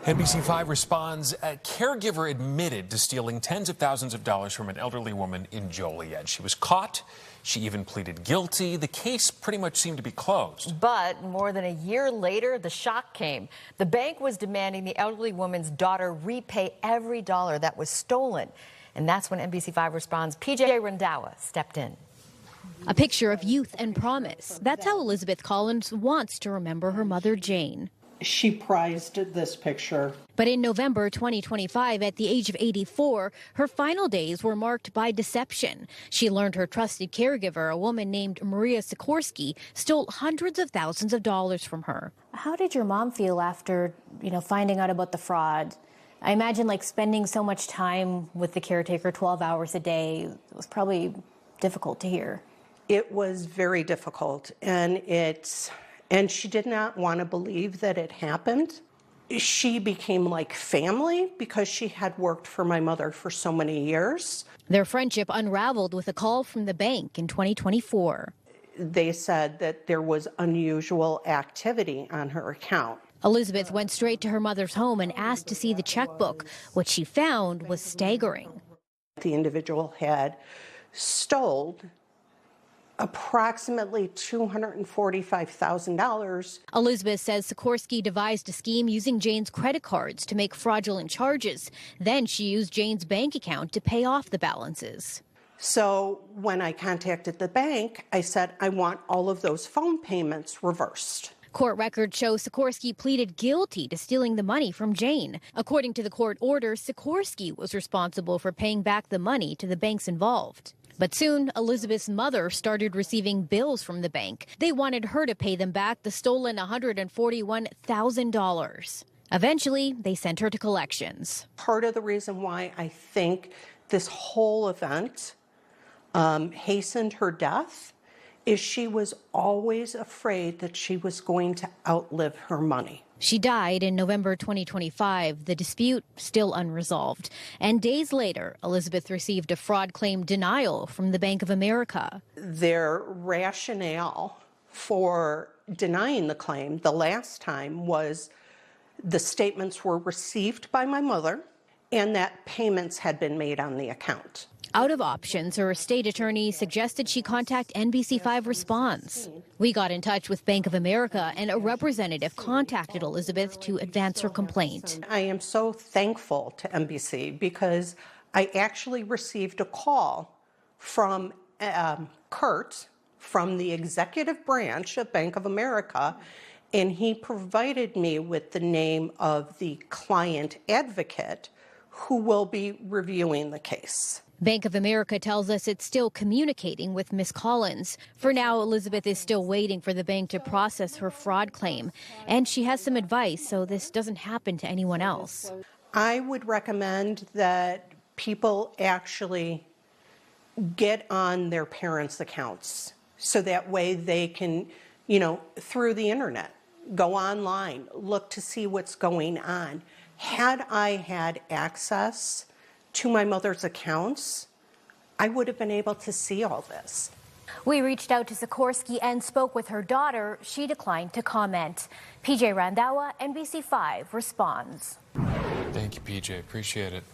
NBC5 responds. A caregiver admitted to stealing tens of thousands of dollars from an elderly woman in Joliet. She was caught. She even pleaded guilty. The case pretty much seemed to be closed. But more than a year later, the shock came. The bank was demanding the elderly woman's daughter repay every dollar that was stolen. And that's when NBC5 Responds PJ Randhawa stepped in. A picture of youth and promise. That's how Elizabeth Collins wants to remember her mother, Jane. She prized this picture. But in November 2025, at the age of 84, her final days were marked by deception. She learned her trusted caregiver, a woman named Maria Sikorsky, stole hundreds of thousands of dollars from her. How did your mom feel after, finding out about the fraud? I imagine spending so much time with the caretaker 12 hours a day. It was probably difficult to hear. It was very difficult, and she did not want to believe that it happened. She became like family because she had worked for my mother for so many years. Their friendship unraveled with a call from the bank in 2024. They said that there was unusual activity on her account. Elizabeth went straight to her mother's home and asked to see the checkbook. What she found was staggering. The individual had stole approximately $245,000. Elizabeth says Sikorsky devised a scheme using Jane's credit cards to make fraudulent charges. Then she used Jane's bank account to pay off the balances. So when I contacted the bank, I said, I want all of those phone payments reversed. Court records show Sikorsky pleaded guilty to stealing the money from Jane. According to the court order, Sikorsky was responsible for paying back the money to the banks involved. But soon, Elizabeth's mother started receiving bills from the bank. They wanted her to pay them back the stolen $141,000. Eventually, they sent her to collections. Part of the reason why I think this whole event hastened her death is she was always afraid that she was going to outlive her money. She died in November 2025, the dispute still unresolved. And days later, Elizabeth received a fraud claim denial from the Bank of America. Their rationale for denying the claim the last time was the statements were received by my mother and that payments had been made on the account. Out of options, her estate attorney suggested she contact NBC5 Responds. We got in touch with Bank of America, and a representative contacted Elizabeth to advance her complaint. I am so thankful to NBC because I actually received a call from Kurt from the executive branch of Bank of America, and he provided me with the name of the client advocate who will be reviewing the case. Bank of America tells us it's still communicating with Ms. Collins. For now, Elizabeth is still waiting for the bank to process her fraud claim. And she has some advice so this doesn't happen to anyone else. I would recommend that people actually get on their parents' accounts so that way they can, through the internet, go online, look to see what's going on. Had I had access to my mother's accounts, I would have been able to see all this. We reached out to Sikorsky and spoke with her daughter. She declined to comment. PJ Randhawa, NBC5 Responds. Thank you, PJ. Appreciate it.